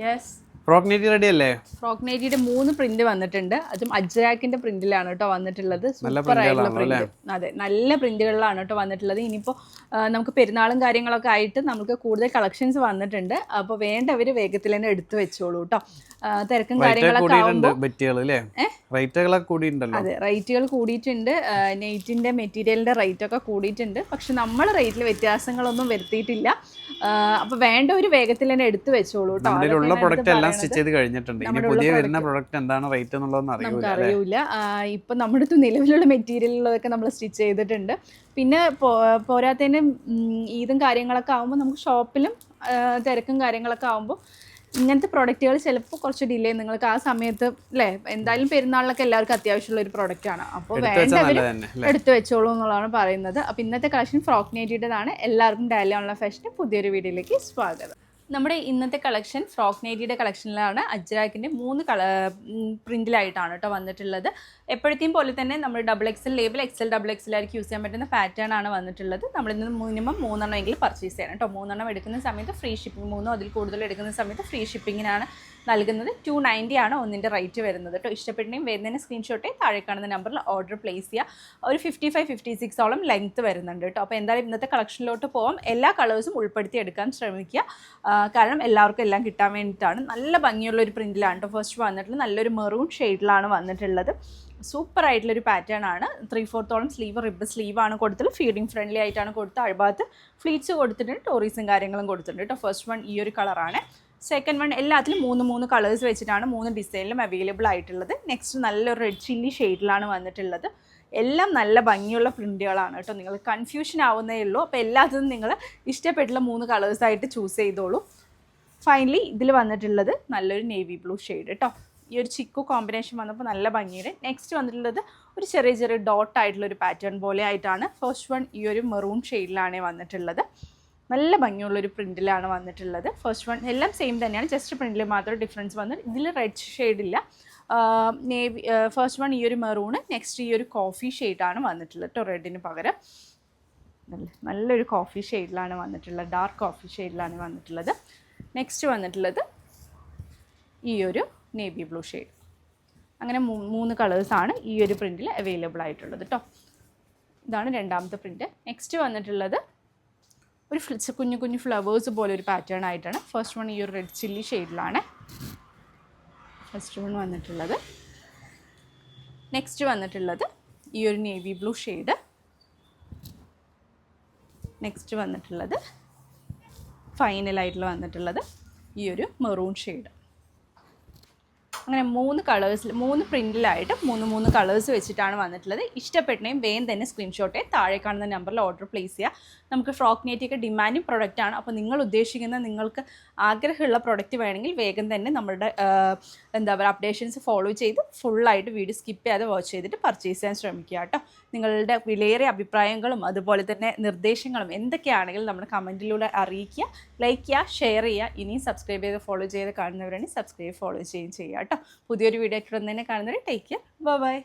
Yes frock nightie ready അല്ലേ? Frock നൈറ്റിയുടെ 3 print വന്നിട്ടുണ്ട്. അതും അജ്രാക്കിന്റെ പ്രിന്റിലാണ് കേട്ടോ വന്നിട്ടുള്ളത്. സൂപ്പർ ആയിട്ടുള്ള പ്രിന്റ്. അതെ, നല്ല പ്രിന്റുകളിലാണ് കേട്ടോ വന്നിട്ടുള്ളത്. ഇനിയിപ്പോൾ നമുക്ക് പെരുന്നാളും കാര്യങ്ങളൊക്കെ ആയിട്ട് നമുക്ക് കൂടുതൽ കളക്ഷൻസ് വന്നിട്ടുണ്ട്. അപ്പോൾ വേണ്ടവർ വേഗത്തിൽ തന്നെ എടുത്തു വെച്ചോളൂ കേട്ടോ. തിരക്കും കാര്യങ്ങളൊക്കെ ആവുമ്പോൾ അതെ, റേറ്റുകൾ കൂടിയിട്ടുണ്ട്. നെയ്റ്റിന്റെ മെറ്റീരിയലിന്റെ റേറ്റ് ഒക്കെ കൂടിയിട്ടുണ്ട്. പക്ഷെ നമ്മൾ റേറ്റിൽ വ്യത്യാസങ്ങളൊന്നും വരുത്തിയിട്ടില്ല. അപ്പോൾ വേണ്ടവർ വേഗത്തിൽ തന്നെ എടുത്തു വെച്ചോളൂ കേട്ടോ. നമുക്കറിയില്ല. ഇപ്പൊ നമ്മുടെ അടുത്ത് നിലവിലുള്ള മെറ്റീരിയലുകളൊക്കെ നമ്മൾ സ്റ്റിച്ച് ചെയ്തിട്ടുണ്ട്. പിന്നെ പോരാത്തതിന് ഈദും കാര്യങ്ങളൊക്കെ ആകുമ്പോൾ നമുക്ക് ഷോപ്പിലും തിരക്കും കാര്യങ്ങളൊക്കെ ആകുമ്പോൾ ഇങ്ങനത്തെ പ്രൊഡക്റ്റുകൾ ചിലപ്പോൾ കുറച്ച് ഡിലേ നിങ്ങൾക്ക് ആ സമയത്ത് അല്ലേ, എന്തായാലും പെരുന്നാളിലൊക്കെ എല്ലാവർക്കും അത്യാവശ്യമുള്ള ഒരു പ്രൊഡക്റ്റാണ്. അപ്പോൾ വേണ്ടവർ എടുത്തു വെച്ചോളൂ എന്നുള്ളതാണ് പറയുന്നത്. അപ്പോൾ ഇന്നത്തെ കളക്ഷൻ ഫ്രോക്ക് നൈറ്റിയുടേതാണ്. എല്ലാവർക്കും ഡെയിലി ഓൺലൈൻ ഫാഷൻ്റെ പുതിയൊരു വീഡിയോയിലേക്ക് സ്വാഗതം. നമ്മുടെ ഇന്നത്തെ കളക്ഷൻ ഫ്രോക്ക് നൈറ്റിയുടെ കളക്ഷനിലാണ്. അജ്രാക്കിൻ്റെ 3 പ്രിന്റിലായിട്ടാണ് കേട്ടോ വന്നിട്ടുള്ളത്. എപ്പോഴത്തെയും പോലെ തന്നെ നമ്മൾ XXL ലേബിൾ XL ആയിരിക്കും യൂസ് ചെയ്യാൻ പറ്റുന്ന പാറ്റേൺ ആണ് വന്നിട്ടുള്ളത്. നമ്മളിന്ന് മിനിമം 3 എണ്ണമെങ്കിലും പർച്ചേസ് ചെയ്യണം കേട്ടോ. 3 എണ്ണം എടുക്കുന്ന സമയത്ത് ഫ്രീ ഷിപ്പിംഗ്, 3 അതിൽ കൂടുതൽ എടുക്കുന്ന സമയത്ത് ഫ്രീ ഷിപ്പിങ്ങിനാണ് നൽകുന്നത്. 290 ആണ് ഒന്നിൻ്റെ റേറ്റ് വരുന്നത് കേട്ടോ. ഇഷ്ടപ്പെട്ടെങ്കിൽ വരുന്നതിന് സ്ക്രീൻഷോട്ടേ താഴെ കാണുന്ന നമ്പറിൽ ഓർഡർ പ്ലേസ് ചെയ്യുക. ഒരു 55-56 ലെങ്ത്ത് വരുന്നുണ്ട് കേട്ടോ. അപ്പോൾ എന്തായാലും ഇന്നത്തെ കളക്ഷനിലോട്ട് പോകാം. എല്ലാ കളേഴ്സും ഉൾപ്പെടുത്തി എടുക്കാൻ ശ്രമിക്കുക. കാരണം എല്ലാവർക്കും എല്ലാം കിട്ടാൻ വേണ്ടിയിട്ടാണ്. നല്ല ഭംഗിയുള്ള ഒരു പ്രിന്റിലാണ് കേട്ടോ ഫസ്റ്റ് വന്നിട്ടുള്ളത്. നല്ലൊരു മെറൂൺ ഷെയ്ഡിലാണ് വന്നിട്ടുള്ളത്. സൂപ്പർ ആയിട്ടുള്ളൊരു പാറ്റേൺ ആണ്. 3/4 സ്ലീവ്, റിബ് സ്ലീവാണ് കൊടുത്തത്. ഫീഡിങ് ഫ്രണ്ട്ലി ആയിട്ടാണ് കൊടുത്തത്. അഴുഭാഗത്ത് ഫ്ലീറ്റ്സ് കൊടുത്തിട്ടുണ്ട്, ടോറീസും കാര്യങ്ങളും കൊടുത്തിട്ടുണ്ട് കേട്ടോ. ഫസ്റ്റ് വൺ ഈ ഒരു കളറാണ്. സെക്കൻഡ് വൺ എല്ലാത്തിലും 3 കളേഴ്സ് വെച്ചിട്ടാണ് 3 ഡിസൈനിലും അവൈലബിൾ ആയിട്ടുള്ളത്. നെക്സ്റ്റ് നല്ലൊരു റെഡ് ചില്ലി ഷെയ്ഡിലാണ് വന്നിട്ടുള്ളത്. എല്ലാം നല്ല ഭംഗിയുള്ള പ്രിന്റുകളാണ് കേട്ടോ. നിങ്ങൾ കൺഫ്യൂഷൻ ആവുന്നേ ഉള്ളൂ. അപ്പോൾ എല്ലാത്തിനും നിങ്ങൾ ഇഷ്ടപ്പെട്ടുള്ള 3 കളേഴ്സായിട്ട് ചൂസ് ചെയ്തോളൂ. ഫൈനലി ഇതിൽ വന്നിട്ടുള്ളത് നല്ലൊരു നേവി ബ്ലൂ ഷെയ്ഡ് കേട്ടോ. ഈ ഒരു ചിക്കു കോമ്പിനേഷൻ വന്നപ്പോൾ നല്ല ഭംഗിയുടെ. നെക്സ്റ്റ് വന്നിട്ടുള്ളത് ഒരു ചെറിയ ഡോട്ട് ആയിട്ടുള്ളൊരു പാറ്റേൺ പോലെ ആയിട്ടാണ്. ഫസ്റ്റ് വൺ ഈ ഒരു മെറൂൺ ഷെയ്ഡിലാണ് വന്നിട്ടുള്ളത്. നല്ല ഭംഗിയുള്ളൊരു പ്രിൻറ്റിലാണ് വന്നിട്ടുള്ളത്. ഫസ്റ്റ് വൺ എല്ലാം സെയിം തന്നെയാണ്, ജസ്റ്റ് പ്രിൻറ്റിൽ മാത്രം ഡിഫറൻസ് വന്നു. ഇതിൽ റെഡ് ഷെയ്ഡില്ല. നേവി ഫസ്റ്റ് വൺ ഈ ഒരു മെറൂണ്, നെക്സ്റ്റ് ഈ ഒരു കോഫി ഷെയ്ഡാണ് വന്നിട്ടുള്ളത് കേട്ടോ. റെഡിന് പകരം നല്ലൊരു കോഫി ഷെയ്ഡിലാണ് വന്നിട്ടുള്ളത്. ഡാർക്ക് കോഫി ഷെയ്ഡിലാണ് വന്നിട്ടുള്ളത്. നെക്സ്റ്റ് വന്നിട്ടുള്ളത് ഈ ഒരു നേവി ബ്ലൂ ഷെയ്ഡ്. അങ്ങനെ 3 കളേഴ്സാണ് ഈ ഒരു പ്രിൻറ്റിൽ അവൈലബിൾ ആയിട്ടുള്ളത് കേട്ടോ. ഇതാണ് രണ്ടാമത്തെ പ്രിൻറ്റ്. നെക്സ്റ്റ് വന്നിട്ടുള്ളത് ഒരു കുഞ്ഞു ഫ്ലവേഴ്സ് പോലെ ഒരു പാറ്റേൺ ആയിട്ടാണ്. ഫസ്റ്റ് വൺ ഈ ഒരു റെഡ് ചില്ലി ഷെയ്ഡിലാണ് ഫസ്റ്റ് വൺ വന്നിട്ടുള്ളത്. നെക്സ്റ്റ് വന്നിട്ടുള്ളത് ഈ ഒരു നേവി ബ്ലൂ ഷെയ്ഡ്. നെക്സ്റ്റ് വന്നിട്ടുള്ളത് ഫൈനലായിട്ടുള്ള വന്നിട്ടുള്ളത് ഈ ഒരു മെറൂൺ ഷെയ്ഡ്. അങ്ങനെ 3 കളേഴ്സിൽ 3 പ്രിൻറ്റിലായിട്ട് 3 കളേഴ്സ് വെച്ചിട്ടാണ് വന്നിട്ടുള്ളത്. ഇഷ്ടപ്പെട്ടെയും വേഗം തന്നെ സ്ക്രീൻഷോട്ടെ താഴെ കാണുന്ന നമ്പറിൽ ഓർഡർ പ്ലേസ് ചെയ്യുക. നമുക്ക് ഫ്രോക്ക് നൈറ്റിയൊക്കെ ഡിമാൻഡിങ് പ്രൊഡക്റ്റാണ്. അപ്പോൾ നിങ്ങൾ ഉദ്ദേശിക്കുന്ന നിങ്ങൾക്ക് ആഗ്രഹമുള്ള പ്രൊഡക്റ്റ് വേണമെങ്കിൽ വേഗം തന്നെ നമ്മുടെ അപ്ഡേഷൻസ് ഫോളോ ചെയ്ത് ഫുള്ളായിട്ട് വീഡിയോ സ്കിപ്പ് ചെയ്യാതെ വാച്ച് ചെയ്തിട്ട് പർച്ചേസ് ചെയ്യാൻ ശ്രമിക്കുക കേട്ടോ. നിങ്ങളുടെ വിലയേറിയ അഭിപ്രായങ്ങളും അതുപോലെ തന്നെ നിർദ്ദേശങ്ങളും എന്തൊക്കെയാണെങ്കിലും നമ്മുടെ കമൻറ്റിലൂടെ അറിയിക്കുക. ലൈക്ക് ചെയ്യുക, ഷെയർ ചെയ്യുക. ഇനിയും സബ്സ്ക്രൈബ് ചെയ്ത് ഫോളോ ചെയ്ത് കാണുന്നവരാണെങ്കിൽ സബ്സ്ക്രൈബ് ഫോളോ ചെയ്യുകയും ചെയ്യുക കേട്ടോ. പുതിയൊരു വീഡിയോ ഒക്കെ തന്നെ കാണുന്നവരെ ടേക്ക് കെയർ. ബൈ.